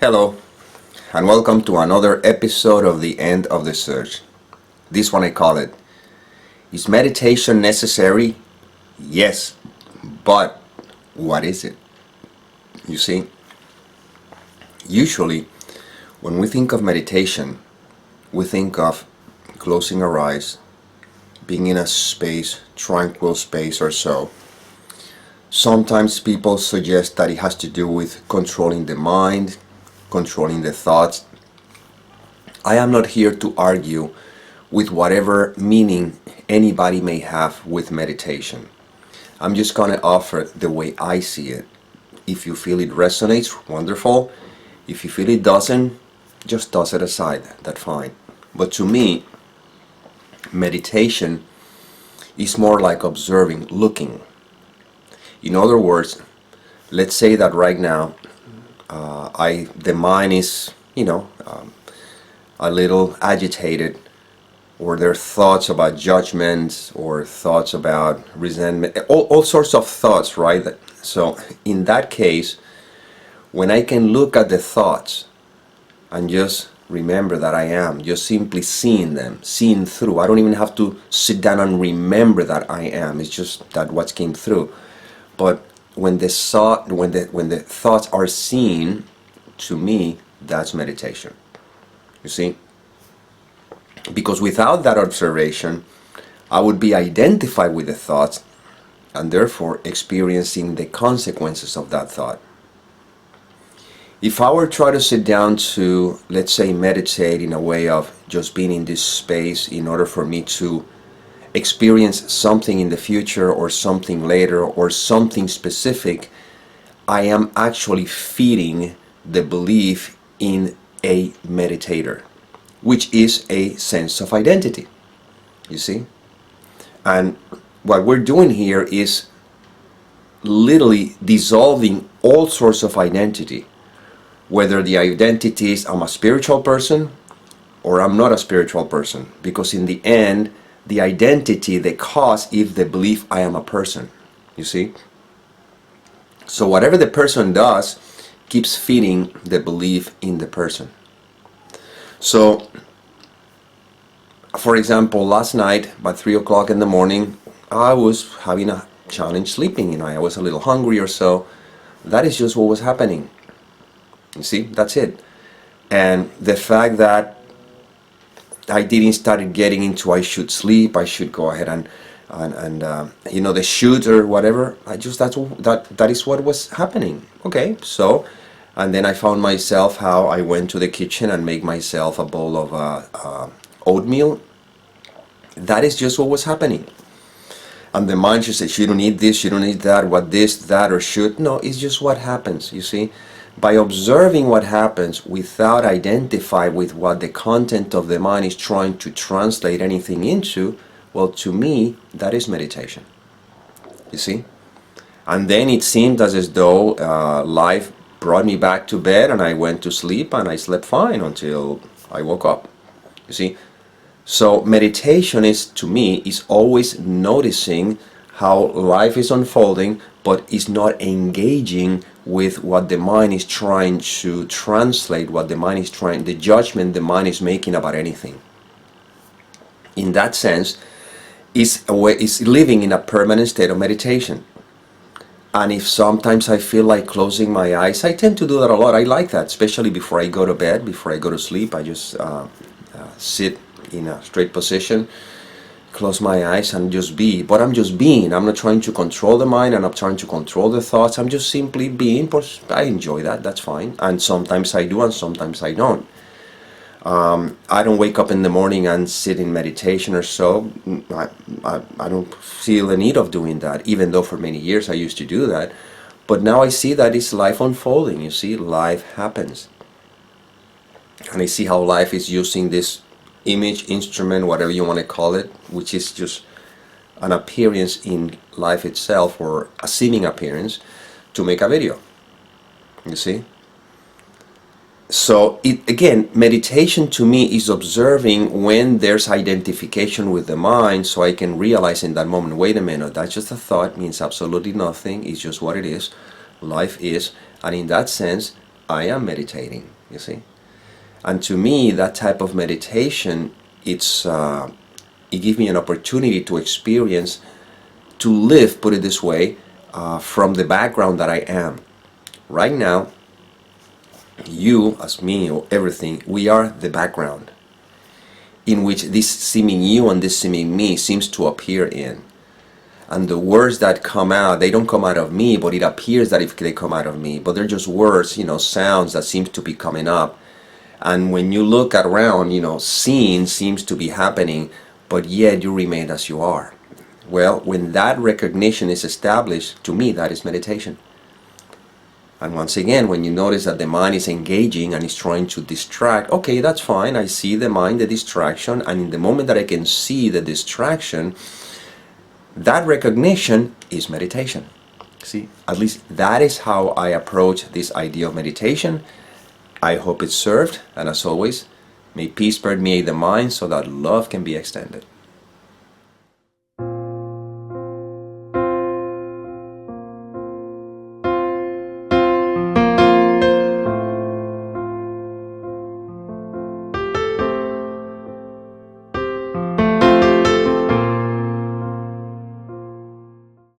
Hello, and welcome to another episode of The End of the Search. This one I call it, Is Meditation Necessary? Yes, but what is it? You see, usually when we think of meditation, we think of closing our eyes, being in a space, tranquil space or so. Sometimes people suggest that it has to do with controlling the mind, controlling the thoughts. I am not here to argue with whatever meaning anybody may have with meditation. I'm just going to offer the way I see it. If you feel it resonates, wonderful. If you feel it doesn't, just toss it aside. That's fine. But to me, meditation is more like observing, looking. In other words, let's say that right now the mind is, a little agitated, or there are thoughts about judgments or thoughts about resentment, all sorts of thoughts, right? So in that case, when I can look at the thoughts and just remember that I am just simply seeing them, seeing through. I don't even have to sit down and remember that I am. It's just that what came through. But when the thoughts are seen, to me, that's meditation. You see? Because without that observation, I would be identified with the thoughts and therefore experiencing the consequences of that thought. If I were to try to sit down to, let's say, meditate in a way of just being in this space in order for me to experience something in the future or something later or something specific, I am actually feeding the belief in a meditator, which is a sense of identity, you see? And what we're doing here is literally dissolving all sorts of identity, whether the identity is I'm a spiritual person or I'm not a spiritual person, because in the end, the identity, the cause is the belief I am a person, you see? So whatever the person does keeps feeding the belief in the person. So, for example, last night, about 3 o'clock in the morning, I was having a challenge sleeping. I was a little hungry or so. That is just what was happening. You see, that's it. And the fact that I didn't start getting into I should sleep, I should go ahead and the should or whatever, that is what was happening. Okay, so, and then I found myself how I went to the kitchen and make myself a bowl of oatmeal. That is just what was happening. And the mind just says, you don't need this, you don't need that, what this, that, or should. No, it's just what happens, you see. By observing what happens without identifying with what the content of the mind is trying to translate anything into, well, to me, that is meditation. You see? And then it seemed as though life brought me back to bed and I went to sleep and I slept fine until I woke up. You see? So meditation is, to me, is always noticing how life is unfolding, but is not engaging with what the mind is trying to translate, the judgment the mind is making about anything. In that sense, is living in a permanent state of meditation. And if sometimes I feel like closing my eyes, I tend to do that a lot. I like that, especially before I go to bed, before I go to sleep. I just sit in a straight position, close my eyes and just be. But I'm just being. I'm not trying to control the mind. I'm not trying to control the thoughts. I'm just simply being. But I enjoy that. That's fine. And sometimes I do and sometimes I don't. I don't wake up in the morning and sit in meditation or so. I don't feel the need of doing that, even though for many years I used to do that. But now I see that it's life unfolding. You see, life happens. And I see how life is using this image, instrument, whatever you want to call it, which is just an appearance in life itself, or a seeming appearance, to make a video. You see? So again, meditation to me is observing when there's identification with the mind, so I can realize in that moment, wait a minute, that's just a thought, means absolutely nothing, it's just what it is, life is, and in that sense, I am meditating, you see. And to me, that type of meditation, it gives me an opportunity to experience, to live, put it this way, from the background that I am. Right now, you, as me, or everything, we are the background in which this seeming you and this seeming me seems to appear in. And the words that come out, they don't come out of me, but it appears that if they come out of me, but they're just words, sounds that seem to be coming up. And when you look around, seeing seems to be happening, but yet you remain as you are. Well, when that recognition is established, to me, that is meditation. And once again, when you notice that the mind is engaging and is trying to distract, okay, that's fine. I see the mind, the distraction, and in the moment that I can see the distraction, that recognition is meditation. See, at least that is how I approach this idea of meditation. I hope it served, and as always, may peace permeate the mind so that love can be extended.